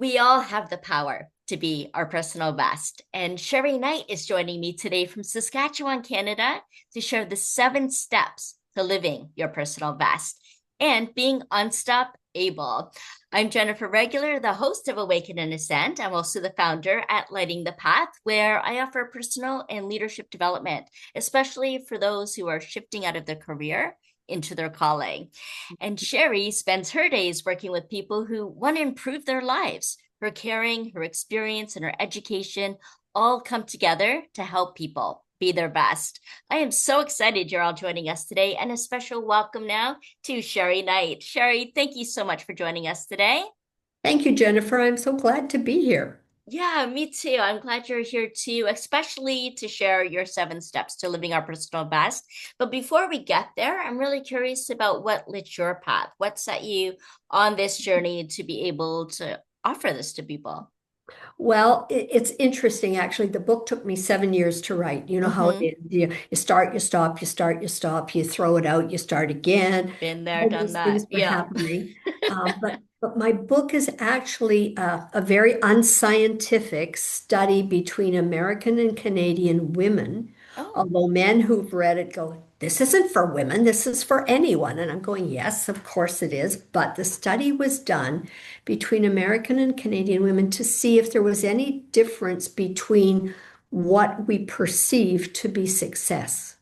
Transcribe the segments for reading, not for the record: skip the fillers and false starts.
We all have the power to be our personal best. And Sherry Knight is joining me today from Saskatchewan, Canada, to share the 7 steps to living your personal best and being unstoppable. I'm Jennifer Regular, the host of Awaken and Ascend. I'm also the founder at Lighting the Path, where I offer personal and leadership development, especially for those who are shifting out of their career into their calling. And Sherry spends her days working with people who want to improve their lives. Her caring, her experience, and her education all come together to help people be their best. I am so excited you're all joining us today, and a special welcome now to Sherry Knight. Sherry, thank you so much for joining us today. Thank you, Jennifer. I'm so glad to be here. Yeah, me too. I'm glad you're here too, especially to share your 7 steps to living our personal best. But before we get there, I'm really curious about what lit your path. What set you on this journey to be able to offer this to people? Well, it's interesting, actually. The book took me 7 years to write. You know how it Mm-hmm. is. You start, you stop, you start, you stop, you throw it out, you start again. Been there, All done those things that. were Yeah. happening. But my book is actually a very unscientific study between American and Canadian women. Oh. Although men who've read it go, this isn't for women, this is for anyone. And I'm going, yes, of course it is. But the study was done between American and Canadian women to see if there was any difference between what we perceive to be success.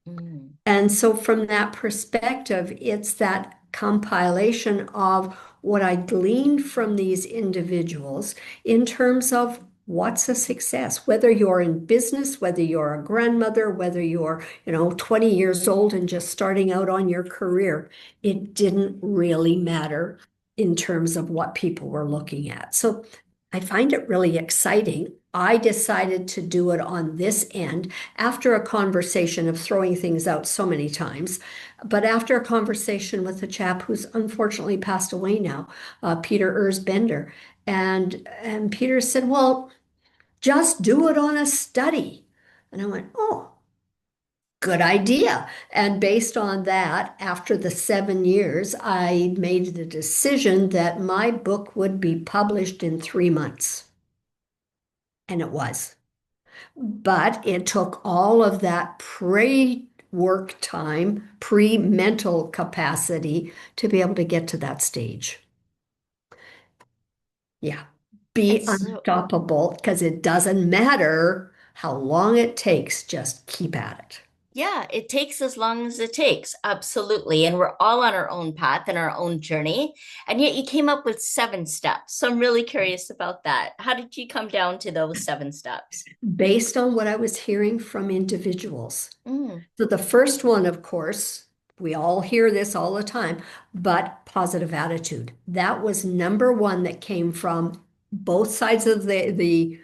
Mm. And so, from that perspective, it's that compilation of what I gleaned from these individuals in terms of what's a success, whether you're in business, whether you're a grandmother, whether you're, 20 years old and just starting out on your career, it didn't really matter in terms of what people were looking at. So I find it really exciting. I decided to do it on this end after a conversation of throwing things out so many times, but after a conversation with a chap who's unfortunately passed away now, Peter Bender, and Peter said, "Well, just do it on a study," and I went, "Oh, good idea." And based on that, after the 7 years, I made the decision that my book would be published in 3 months, and it was. But it took all of that pre-work time, pre-mental capacity to be able to get to that stage. Yeah. Be It's so unstoppable because it doesn't matter how long it takes, just keep at it. Yeah, it takes as long as it takes. Absolutely. And we're all on our own path and our own journey. And yet you came up with 7 steps. So I'm really curious about that. How did you come down to those 7 steps? Based on what I was hearing from individuals. Mm. So the first one, of course, we all hear this all the time, but positive attitude. That was number one that came from both sides of the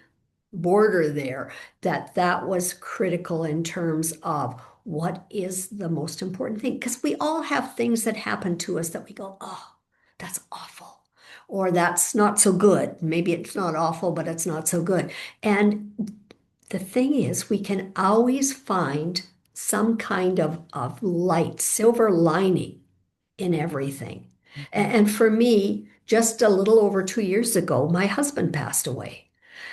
border there, that was critical in terms of what is the most important thing. Because we all have things that happen to us that we go, oh, that's awful. Or that's not so good. Maybe it's not awful, but it's not so good. And the thing is, we can always find some kind of light, silver lining in everything. Mhm. And for me, just a little over 2 years ago, my husband passed away.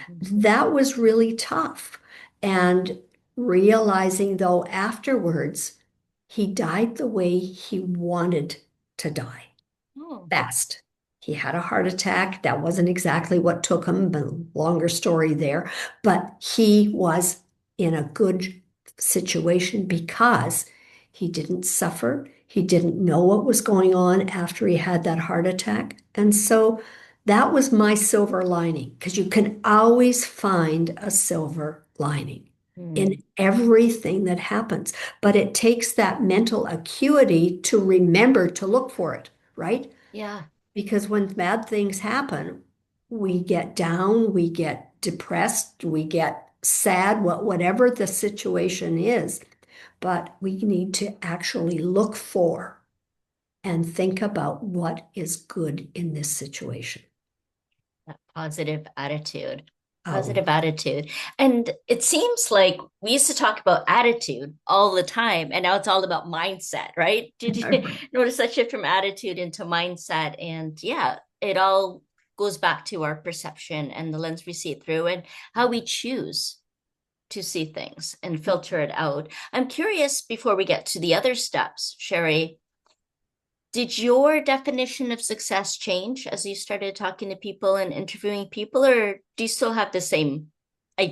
Mhm. That was really tough. And realizing, though, afterwards, he died the way he wanted to die, Oh. fast. He had a heart attack. That wasn't exactly what took him, but longer story there. But he was in a good situation because he didn't suffer. He didn't know what was going on after he had that heart attack. And so that was my silver lining because you can always find a silver lining in Mm. everything that happens. But it takes that mental acuity to remember to look for it, right? Yeah. Because when bad things happen, we get down, we get depressed, we get sad, whatever the situation is. But we need to actually look for and think about what is good in this situation. That positive attitude. Oh, Positive attitude. And it seems like we used to talk about attitude all the time, and now it's all about mindset, right? Did you notice that shift from attitude into mindset? And yeah, it all goes back to our perception and the lens we see it through and how we choose to see things and filter it out. I'm curious before we get to the other steps, Sherry, did your definition of success change as you started talking to people and interviewing people, or do you still have the same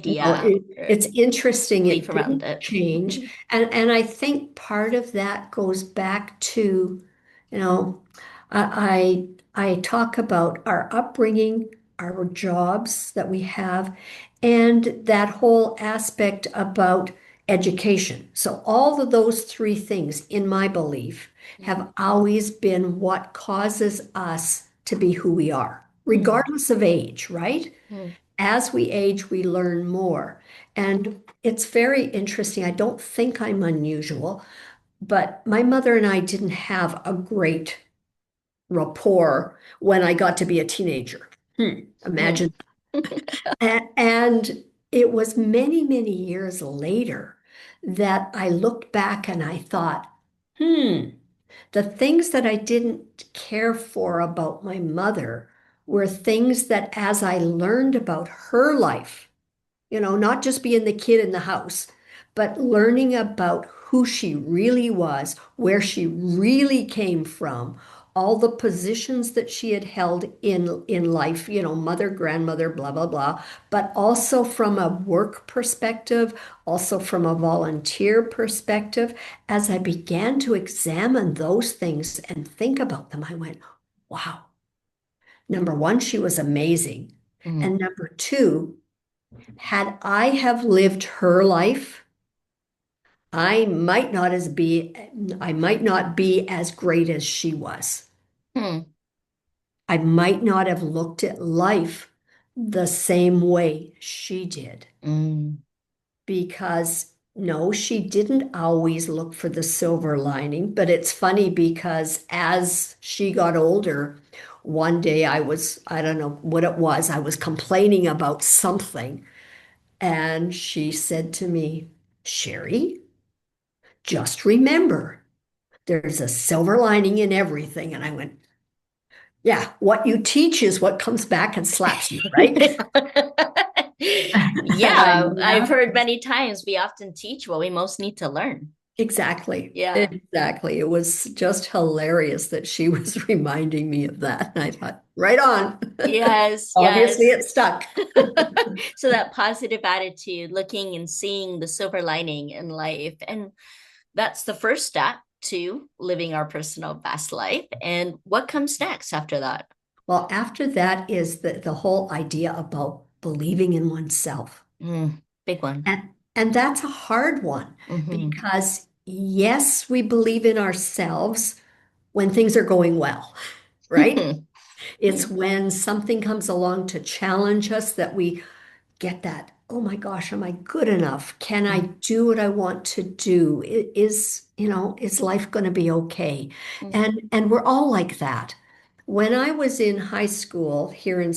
No, idea or it's interesting. belief It around didn't it? change. And I think part of that goes back to, you know, I talk about our upbringing, our jobs that we have, and that whole aspect about education. So all of those three things, in my belief, have always been what causes us to be who we are, Mm, regardless of age, right? mm, As we age, we learn more. And it's very interesting. I don't think I'm unusual, but my mother and I didn't have a great rapport when I got to be a teenager. mm, Imagine. And it was many, many years later that I looked back and I thought, the things that I didn't care for about my mother were things that as I learned about her life, not just being the kid in the house, but learning about who she really was, where she really came from, all the positions that she had held in life, mother, grandmother, blah, blah, blah, but also from a work perspective, also from a volunteer perspective. As I began to examine those things and think about them, I went, wow. Number one, she was amazing. mm, And number two, had I have lived her life, I might not as be I might not be as great as she was. mm, I might not have looked at life the same way she did mm, because no, she didn't always look for the silver lining, but it's funny because as she got older, one day I don't know what it was, I was complaining about something. And she said to me, Sherry, just remember, there's a silver lining in everything. And I went, yeah, what you teach is what comes back and slaps you, right? And I Yeah, I've laughed. heard many times we often teach what we most need to learn. Exactly. Yeah. Exactly. It was just hilarious that she was reminding me of that. And I thought, right on. Yes, Obviously, yes. it stuck. So that positive attitude, looking and seeing the silver lining in life. And that's the first step to living our personal best life. And what comes next after that? Well, after that is the whole idea about believing in oneself. Big one. And that's a hard one Hmm. because yes, we believe in ourselves when things are going well, right? It's when something comes along to challenge us that we get that, oh my gosh, am I good enough? Can I do what I want to do? Is life going to be okay? And we're all like that. When I was in high school here in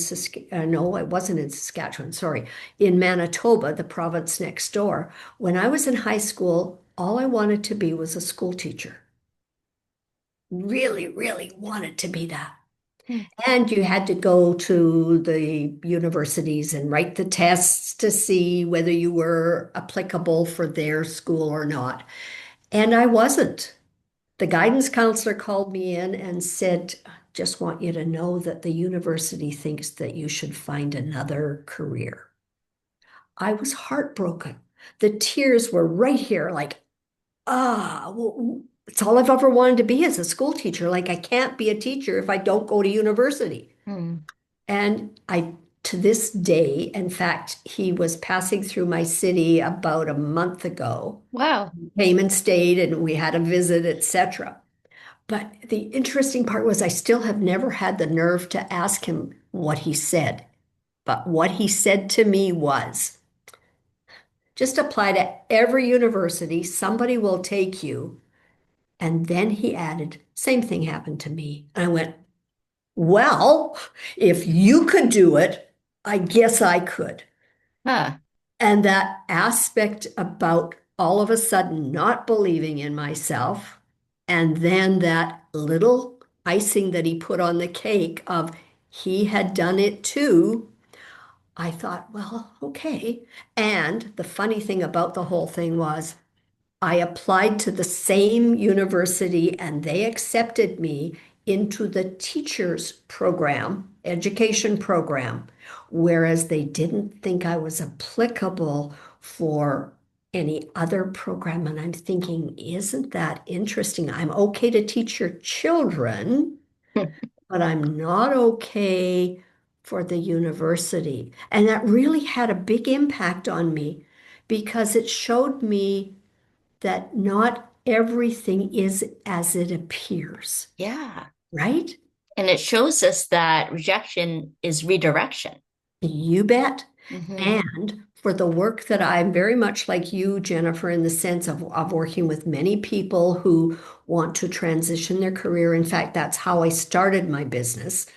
no, it wasn't in Saskatchewan, sorry, in Manitoba, the province next door. When I was in high school, all I wanted to be was a school teacher. Really, really wanted to be that. And you had to go to the universities and write the tests to see whether you were applicable for their school or not. And I wasn't. The guidance counselor called me in and said, just want you to know that the university thinks that you should find another career. I was heartbroken. The tears were right here, like, well, it's all I've ever wanted to be as a school teacher. Like, I can't be a teacher if I don't go to university. And to this day, in fact, he was passing through my city about a month ago, Wow. came and stayed, and we had a visit, etc. But the interesting part was I still have never had the nerve to ask him what he said. But what he said to me was just apply to every university, somebody will take you. And then he added, same thing happened to me. And I went, well, if you could do it, I guess I could. Huh. And that aspect about all of a sudden not believing in myself, and then that little icing that he put on the cake of he had done it too. I thought, well, okay. And the funny thing about the whole thing was, I applied to the same university and they accepted me into the teachers program, education program, whereas they didn't think I was applicable for any other program. And I'm thinking, isn't that interesting? I'm okay to teach your children, but I'm not okay for the university. And that really had a big impact on me because it showed me that not everything is as it appears, Yeah. right? And it shows us that rejection is redirection. You bet. Hmm. And for the work that I'm very much like you, Jennifer, in the sense of working with many people who want to transition their career. In fact, that's how I started my business.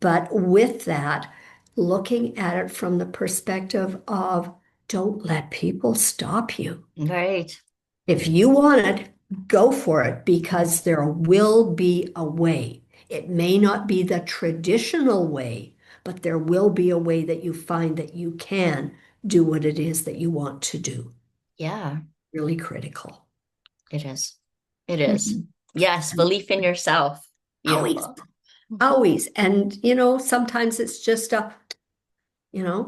But with that, looking at it from the perspective of don't let people stop you. Right. If you want it, go for it because there will be a way. It may not be the traditional way, but there will be a way that you find that you can do what it is that you want to do. Yeah, Really critical. it is. It is. Mhm. Yes, And belief in yourself. always, Beautiful. always. And, sometimes it's just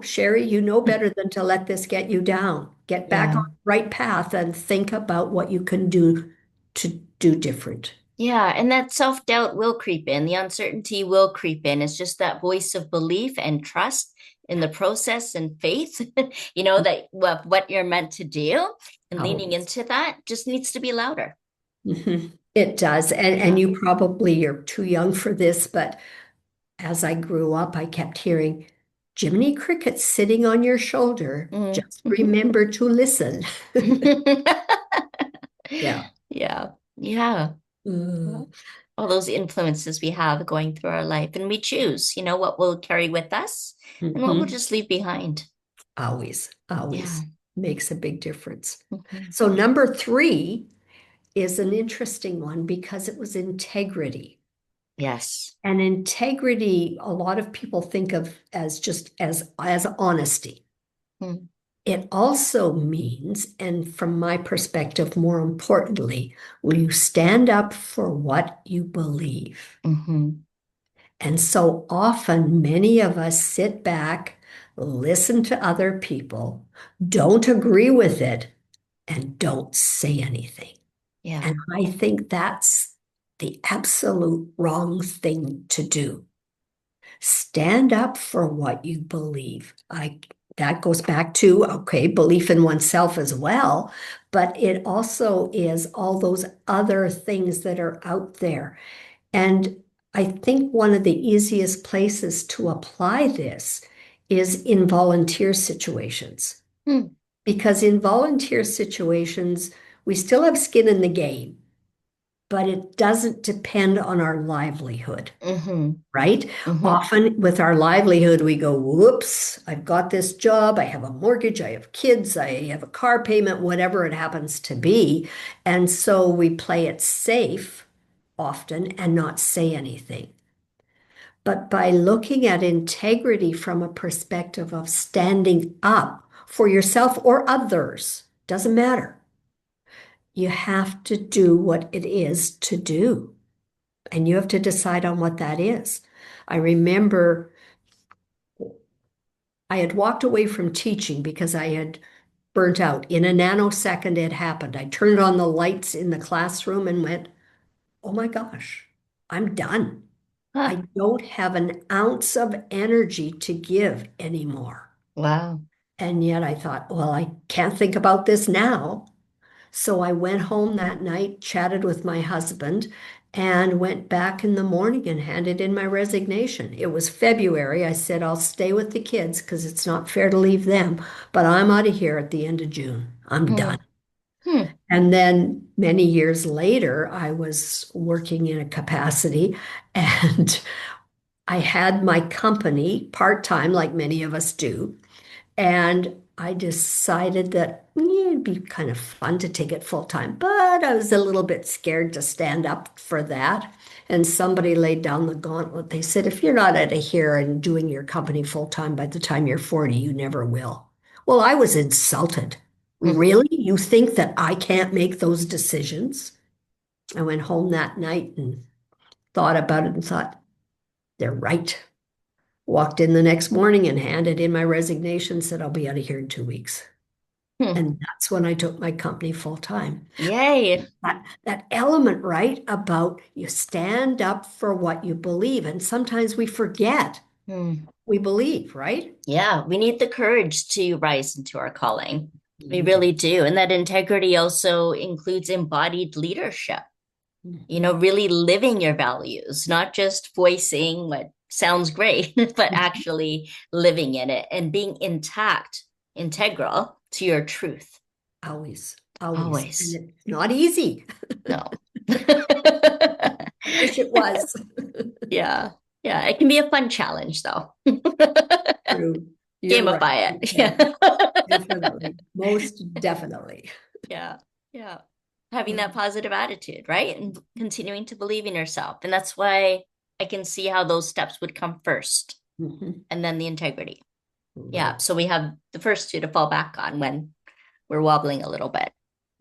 Sherry, you know better than to let this get you down. Get back on Yeah. the right path and think about what you can do to do different. Yeah, and that self-doubt will creep in. The uncertainty will creep in. It's just that voice of belief and trust in the process and faith, that what you're meant to do and leaning Always. into that just needs to be louder. Mhm. It does. And Yeah. you're too young for this, but as I grew up, I kept hearing Jiminy Cricket sitting on your shoulder. Mm. Just remember to listen. Yeah. Yeah. Yeah. Mm. All those influences we have going through our life, and we choose, what we'll carry with us and what we'll Mhm. just leave behind. Always, Yeah. always makes a big difference. Mhm. So number three is an interesting one because it was integrity. Yes. And integrity, a lot of people think of as just as honesty. Mm-hmm. It also means, and from my perspective, more importantly, will you stand up for what you believe? Mm-hmm. And so often, many of us sit back, listen to other people, don't agree with it, and don't say anything. Yeah. And I think that's the absolute wrong thing to do. Stand up for what you believe. That goes back to, okay, belief in oneself as well, but it also is all those other things that are out there. And I think one of the easiest places to apply this is in volunteer situations. Mm-hmm. Because in volunteer situations, we still have skin in the game, but it doesn't depend on our livelihood, Mm-hmm. right? Often with our livelihood, we go, whoops, I've got this job, I have a mortgage, I have kids, I have a car payment, whatever it happens to be. And so we play it safe often and not say anything. But by looking at integrity from a perspective of standing up for yourself or others, doesn't matter. You have to do what it is to do. And you have to decide on what that is. I remember I had walked away from teaching because I had burnt out. In a nanosecond, it happened. I turned on the lights in the classroom and went, oh my gosh, I'm done. Huh. I don't have an ounce of energy to give anymore. Wow. And yet I thought, well, I can't think about this now. So I went home that night, chatted with my husband, and went back in the morning and handed in my resignation. It was February. I said, I'll stay with the kids because it's not fair to leave them, but I'm out of here at the end of June. I'm done. Mm. Hmm. And then many years later, I was working in a capacity and I had my company part-time, like many of us do. And I decided that it'd be kind of fun to take it full time, but I was a little bit scared to stand up for that. and somebody laid down the gauntlet. They said, if you're not out of here and doing your company full time by the time you're 40, you never will. Well, I was insulted. Really? You think that I can't make those decisions? I went home that night and thought about it and thought, they're right. Walked in the next morning and handed in my resignation, said, I'll be out of here in 2 weeks. Hmm. And that's when I took my company full time. Yay. That element, right, about you stand up for what you believe. And sometimes we forget Hmm. we believe, right? Yeah, we need the courage to rise into our calling. We We do. really do. And that integrity also includes embodied leadership, Mhm. really living your values, not just voicing what sounds great, but Mhm. actually living in it and being integral to your truth. Always, always. And Always. it's not easy. No. I wish it was. Yeah. Yeah. It can be a fun challenge, though. True. You're right. Gamify It it. can. Yeah. Definitely. Most definitely. Yeah. Yeah. Having that Mm. positive attitude, right? And continuing to believe in yourself. And that's why I can see how those steps would come first Mhm. and then the integrity. Yeah. Right. So we have the first two to fall back on when we're wobbling a little bit.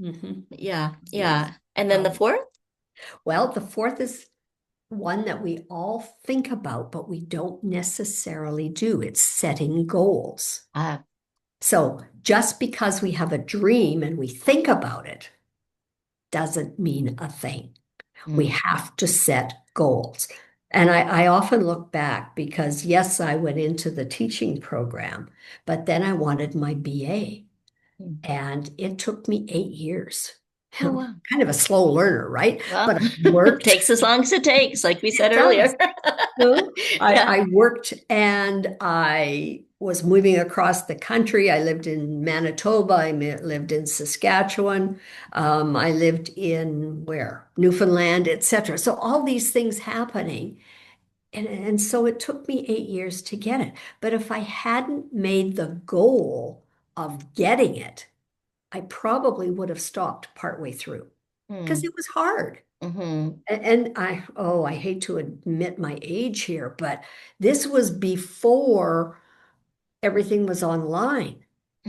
Mhm. Yeah. Yes. Yeah. And then the fourth? Well, the fourth is one that we all think about, but we don't necessarily do. It's setting goals. Uh, So just because we have a dream and we think about it doesn't mean a thing. We mm, have to set goals. And I often look back because, yes, I went into the teaching program, but then I wanted my BA. mm. And it took me 8 years. Oh, wow. Kind of a slow learner, right? Well, But I worked. takes as long as it takes, like we said It earlier. does. Well, Yeah. I worked and I was moving across the country. I lived in Manitoba. Lived in Saskatchewan. I lived in where? Newfoundland, etc. So all these things happening. And so it took me 8 years to get it. But if I hadn't made the goal of getting it, I probably would have stopped partway through because Mm, it was hard. hmm And I hate to admit my age here, but this was before everything was online.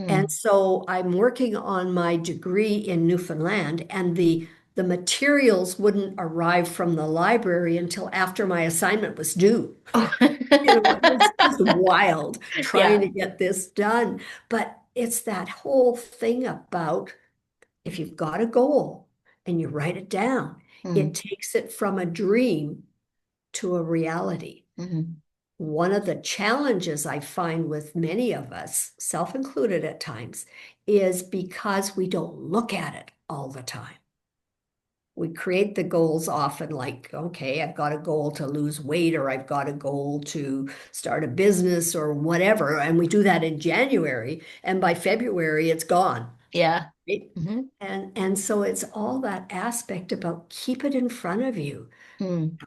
And mm. so I'm working on my degree in Newfoundland, and the materials wouldn't arrive from the library until after my assignment was due. Oh. It was just wild trying Yeah. to get this done. But it's that whole thing about if you've got a goal and you write it down, it Mm, takes it from a dream to a reality. hmm One of the challenges I find with many of us, self included at times, is because we don't look at it all the time. We create the goals often like, okay, I've got a goal to lose weight, or I've got a goal to start a business, or whatever. And we do that in January, and by February, it's gone. Yeah. Right? hmm And so it's all that aspect about keep it in front of you. Mm,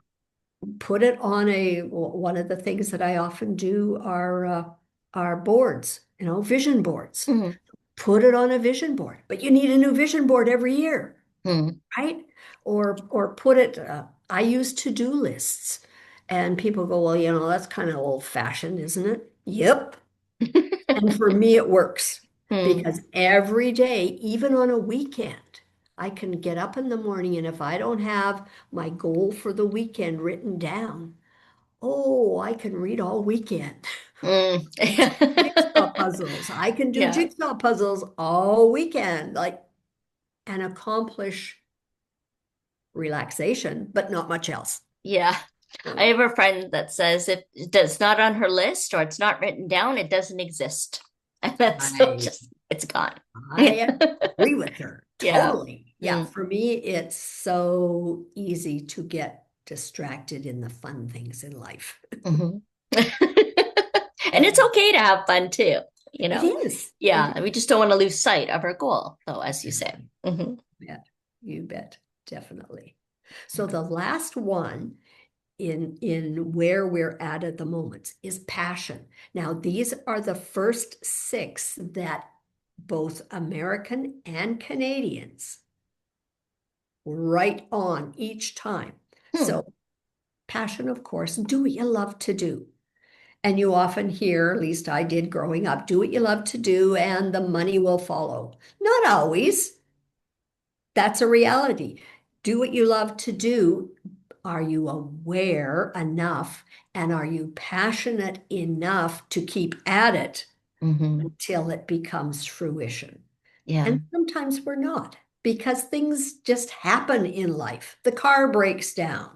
Put it on one of the things that I often do are boards, vision boards. mm, Put it on a vision board, but you need a new vision board every year, mm. right? Or put it. I use to-do lists, and people go, well, that's kind of old-fashioned, isn't it? Yep. And for me, it works Mm, because every day, even on a weekend, I can get up in the morning, and if I don't have my goal for the weekend written down, oh, I can read all weekend. mm. Jigsaw puzzles. I can do Yeah. jigsaw puzzles all weekend, like, and accomplish relaxation, but not much else. Yeah. I So have a friend that says if it's not on her list or it's not written down, it doesn't exist. And that's so I just, it's gone. I agree with her Yeah. totally. Yeah, Mm, for me, it's so easy to get distracted in the fun things in life. mhm. And it's And okay to have fun too, you it know? is. It Yeah. is. We just don't want to lose sight of our goal, though, as you say. Hmm Yeah, you bet. Definitely. So the last one in where we're at the moment is passion. Now, these are the first six that both American and Canadians write on each time. Hmm. So Passion, of course, do what you love to do. And you often hear, at least I did growing up, do what you love to do and the money will follow. Not always. That's a reality. Do what you love to do. Are you aware enough and are you passionate enough to keep at it Mm-hmm. until it becomes fruition? Yeah. And sometimes we're not because things just happen in life. The car breaks down.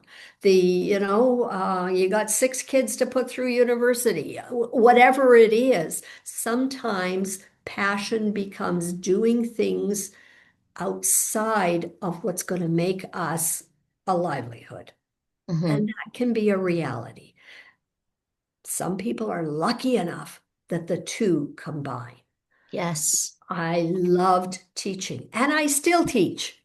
You got 6 kids to put through university, whatever it is. Sometimes passion becomes doing things outside of what's going to make us a livelihood. And Mm-hmm. that can be a reality. Some people are lucky enough that the two combine. Yes. I loved teaching and I still teach.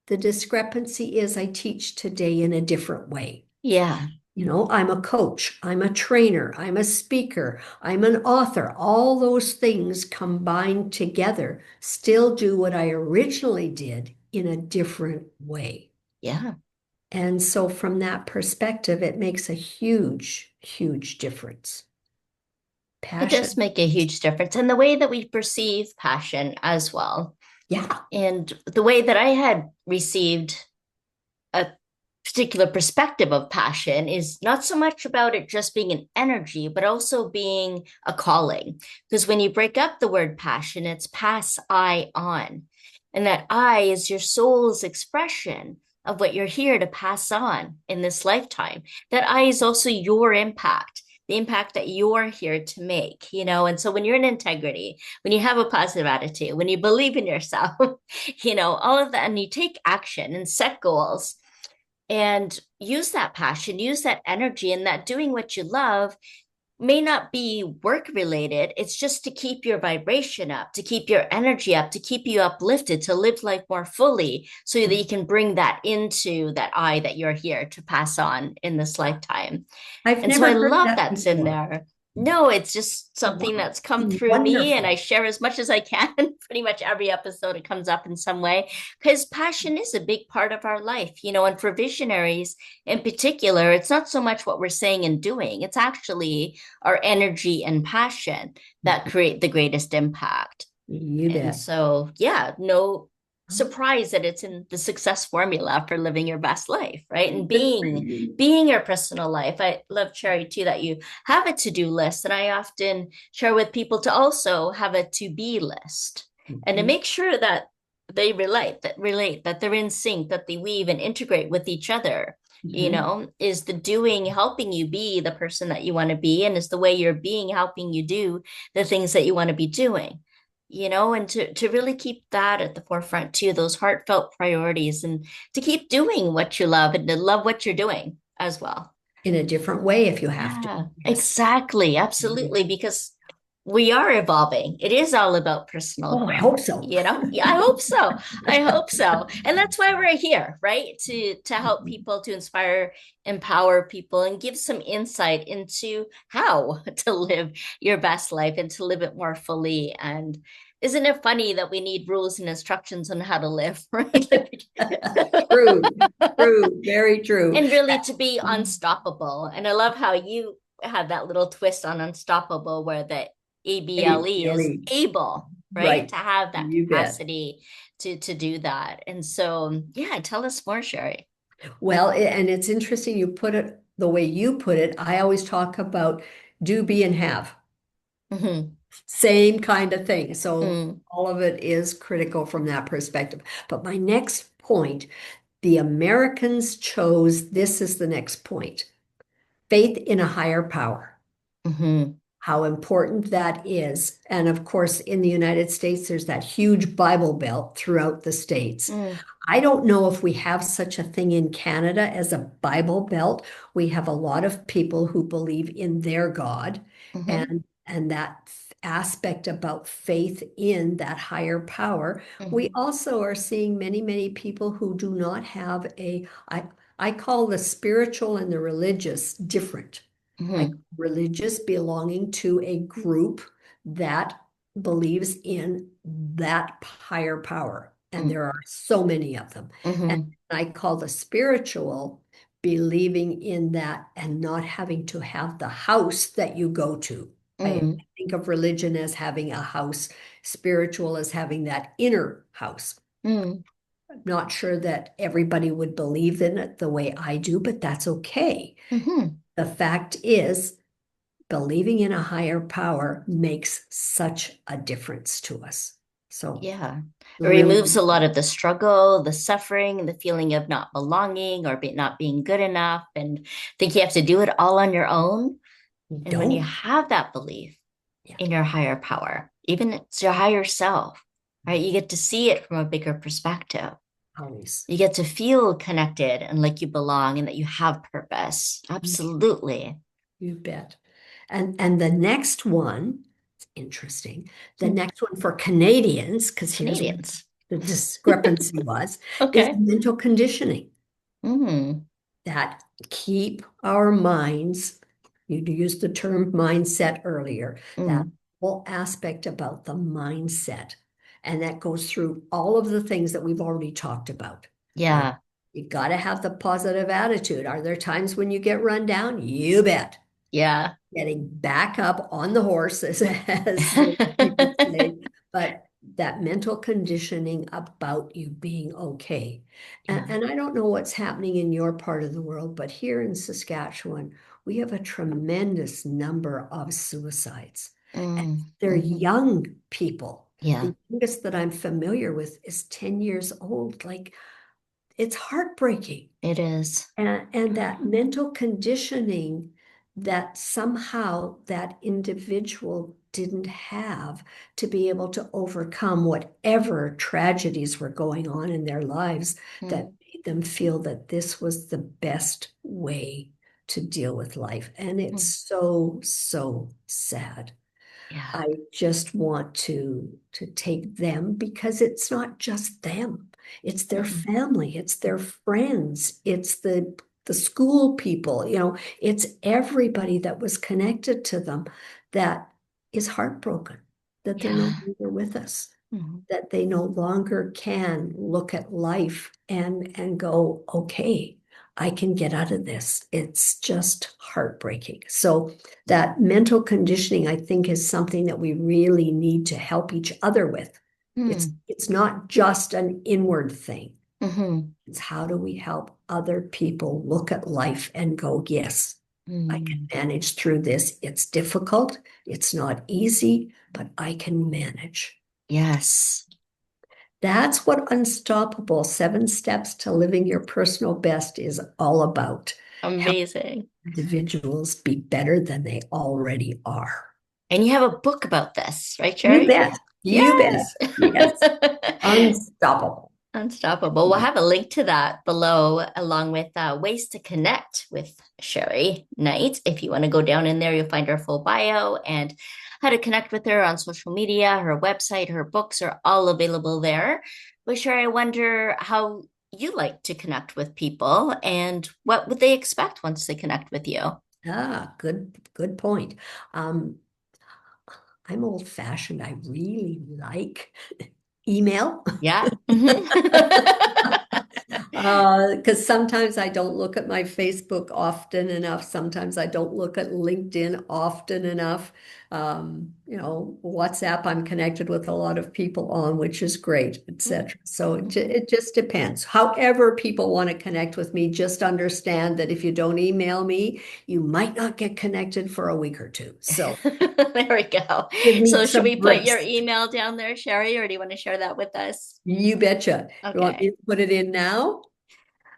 The discrepancy is I teach today in a different way. Yeah. I'm a coach, I'm a trainer, I'm a speaker, I'm an author. All those things combined together still do what I originally did in a different way. Yeah. And so, from that perspective, it makes a huge, huge difference. It does Passion. make a huge difference. And the way that we perceive passion as well. Yeah. And the way that I had received a particular perspective of passion is not so much about it just being an energy, but also being a calling. Because when you break up the word passion, it's pass I on. And that I is your soul's expression of what you're here to pass on in this lifetime. That I is also your impact. The impact that you're here to make, and so when you're in integrity, when you have a positive attitude, when you believe in yourself, all of that, and you take action and set goals, and use that passion, use that energy, and that doing what you love may not be work related. It's just to keep your vibration up, to keep your energy up, to keep you uplifted, to live life more fully so that you can bring that into that I that you're here to pass on in this lifetime. I've And so I never heard love that that's in before. there. No, it's just something Wow. that's come through me, and I Wonderful. share as much as I can. Pretty much every episode, it comes up in some way because passion is a big part of our life, and for visionaries in particular, it's not so much what we're saying and doing, it's actually our energy and passion that create the greatest impact. You And bet. so, yeah, no surprise that it's in the success formula for living your best life, right? And Good for being you. being your personal life. I love, Cherry, too, that you have a to-do list. And I often share with people to also have a to-be list and to Mhm. make sure that they relate, that they're in sync, that they weave and integrate with each other. Mhm. Is the doing helping you be the person that you want to be? And is the way you're being helping you do the things that you want to be doing? And to really keep that at the forefront too, those heartfelt priorities, and to keep doing what you love and to love what you're doing as well. In a different way if you have to. Yeah, Yes. exactly. Absolutely. Because we are evolving. It is all about personal Oh, I growth. hope so. Yeah, I hope so. I hope so. And that's why we're here, right? To help people, to inspire, empower people, and give some insight into how to live your best life and to live it more fully. And isn't it funny that we need rules and instructions on how to live, right? True, true, very true. And really to be unstoppable. And I love how you had that little twist on unstoppable where the ABLE is Really, able, right? right. To have that You bet. capacity to do that. And so, yeah, tell us more, Sherry. Well, and it's interesting you put it the way you put it. I always talk about do, be, and have. Mm-hmm. Same kind of thing. So Mm, all of it is critical from that perspective. But my next point, the Americans chose, this is the next point, faith in a higher power. mm-hmm. How important that is. And of course, in the United States, there's that huge Bible Belt throughout the states. Mm, I don't know if we have such a thing in Canada as a Bible Belt. We have a lot of people who believe in their God mm-hmm. and that aspect about faith in that higher power. We Mm-hmm. also are seeing many, many people who do not have I call the spiritual and the religious different. Like Mm-hmm. religious belonging to a group that believes in that higher power. And there are so many of them. And Mm-hmm. I call the spiritual believing in that and not having to have the house that you go to. I Mm, think of religion as having a house, spiritual as having that inner house. mm, I'm not sure that everybody would believe in it the way I do, but that's okay. hmm. The fact is, believing in a higher power makes such a difference to us. So, Yeah. It really, removes a lot of the struggle, the suffering, and the feeling of not belonging or not being good enough, and think you have to do it all on your own. And when you don't. have that belief Yeah, in your higher power, even it's your higher self, right? You get to see it from a bigger perspective. always. You get to feel connected and like you belong and that you have purpose. Absolutely. You bet. And the next one, it's interesting. The Hmm. next one for Canadians, because here's where Canadians. the discrepancy was, is Okay. mental conditioning Mm, that keep our minds, you used the term mindset earlier, that mm, whole aspect about the mindset. And that goes through all of the things that we've already talked about. Uh, yeah. you got to have the positive attitude. Are there times when you get run down? You bet. Yeah. Getting back up on the horse, as people say, but that mental conditioning about you being okay. Yeah. And I don't know what's happening in your part of the world, but here in Saskatchewan, we have a tremendous number of suicides. And Mm, they're mhm. young people. Yeah. The youngest that I'm familiar with is 10 years old. Like, it's heartbreaking. It is. And that mental conditioning that somehow that individual didn't have to be able to overcome whatever tragedies were going on in their lives that Mm, made them feel that this was the best way to deal with life. And it's mm. so, so sad. Yeah. I just want to take them because it's not just them. It's their Mm, family, it's their friends, it's the school people, it's everybody that was connected to them that is heartbroken that they're no yeah. longer with us, Mm, that they no longer can look at life and go, okay, I can get out of this. It's just heartbreaking. So that mental conditioning, I think, is something that we really need to help each other with. mm, It's not just an inward thing. mhm, It's how do we help other people look at life and go, yes, I can mm. manage through this. It's difficult. It's not easy, but I can manage. Yes. That's what Unstoppable 7 Steps to Living Your Personal Best is all about. Help Amazing. individuals be better than they already are. And you have a book about this, right, You Sherry? bet. You bet. Yes. Yes. Unstoppable. Unstoppable. We'll have a link to that below, along with ways to connect with Sherry Knight. If you want to go down in there, you'll find her full bio and how to connect with her on social media. Her website, her books are all available there. But Sherry, I wonder how you like to connect with people and what would they expect once they connect with you? Good point. Um, I'm old fashioned. I really like email. Yeah. Mhm. Because sometimes I don't look at my Facebook often enough. Sometimes I don't look at LinkedIn often enough. WhatsApp, I'm connected with a lot of people on, which is great, etc. So Mhm. it just depends. However, people want to connect with me, just understand that if you don't email me, you might not get connected for a week or two. So There we go. give me So should some we put your grace. email down there, Sherry, or do you want to share that with us? You betcha. You want me Okay. to put it in now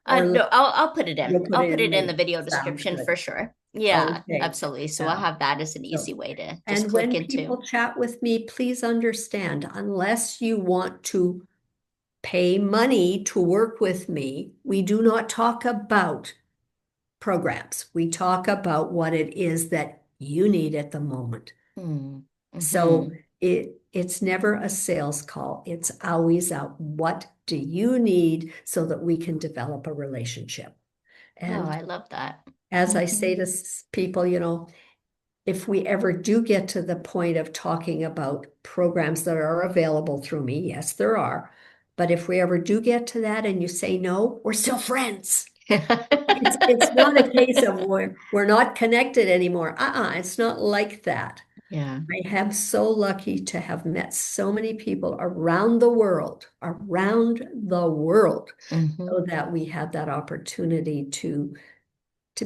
or No, I'll put it in. you'll put I'll it put in it in the later? video Sounds description for good. sure. Yeah, Okay. absolutely. So I'll Yeah. have that as an So, easy way to just and click when into. people chat with me, please understand, unless you want to pay money to work with me, we do not talk about programs. We talk about what it is that you need at the moment. Hmm. So Hmm. it's never a sales call. It's always a what do you need so that we can develop a relationship. Oh, And I love that. as I Hmm. say to people, if we ever do get to the point of talking about programs that are available through me, yes, there are. But if we ever do get to that and you say no, we're still friends. It's not a case of we're not connected anymore. It's not like that. Yeah. I am so lucky to have met so many people around the world, Hmm. so that we have that opportunity to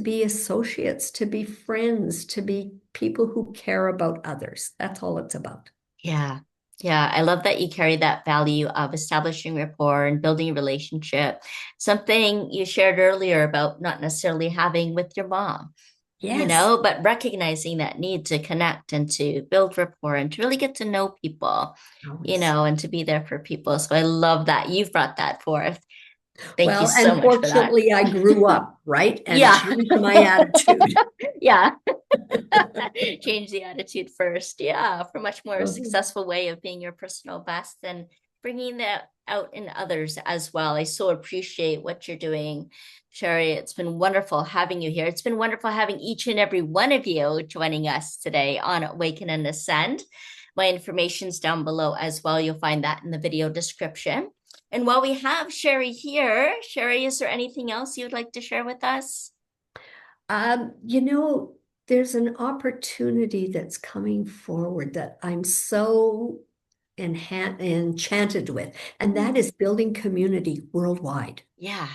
be associates, to be friends, to be people who care about others. That's all it's about. Yeah. Yeah. I love that you carry that value of establishing rapport and building a relationship. Something you shared earlier about not necessarily having with your mom, Yes, but recognizing that need to connect and to build rapport and to really get to know people, always. and to be there for people. So I love that you've brought that forth. Thank you Well, so and much for that. fortunately, I grew up, right? And Yeah. changed my attitude. Yeah. Change the attitude first. Yeah, for much more Mhm. successful way of being your personal best and bringing that out in others as well. I so appreciate what you're doing, Sherry. It's been wonderful having you here. It's been wonderful having each and every one of you joining us today on Awaken and Ascend. My information's down below as well. You'll find that in the video description. And while we have Sherry here, Sherry, is there anything else you'd like to share with us? Um, you know, there's an opportunity that's coming forward that I'm so enchanted with, and that Mm, is building community worldwide. yeah.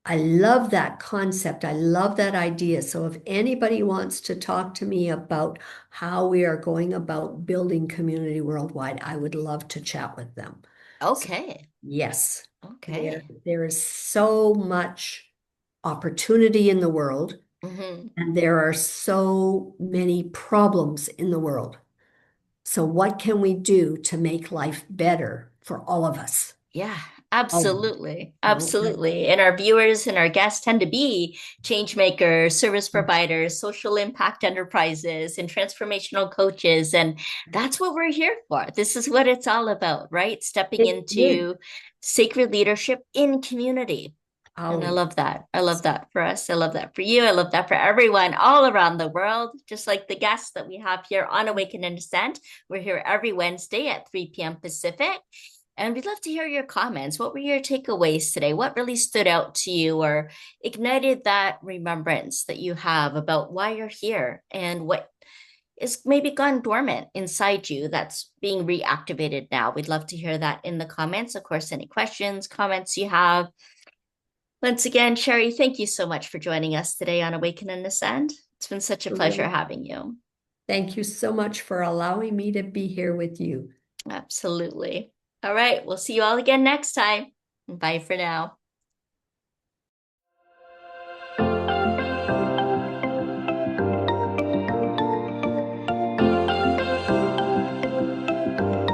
I love that concept. I love that idea. So if anybody wants to talk to me about how we are going about building community worldwide, I would love to chat with them. So Okay. yes, Okay. there is so much opportunity in the world, Hmm. and there are so many problems in the world. So what can we do to make life better for all of us? Yeah, Oh, absolutely. okay. Absolutely. And our viewers and our guests tend to be change makers, service providers, social impact enterprises, and transformational coaches. And that's what we're here for. This is what it's all about, right? Stepping It is into sacred leadership in community. And I always. love that. I love that for us. I love that for you. I love that for everyone all around the world, just like the guests that we have here on Awaken and Ascent. We're here every Wednesday at 3 p.m. Pacific. And we'd love to hear your comments. What were your takeaways today? What really stood out to you or ignited that remembrance that you have about why you're here and what is maybe gone dormant inside you that's being reactivated now? We'd love to hear that in the comments. Of course, any questions, comments you have. Once again, Sherry, thank you so much for joining us today on Awaken and Ascend. It's been such a pleasure having you. Thank you so much for allowing me to be here with you. Absolutely. All right, we'll see you all again next time. Bye for now.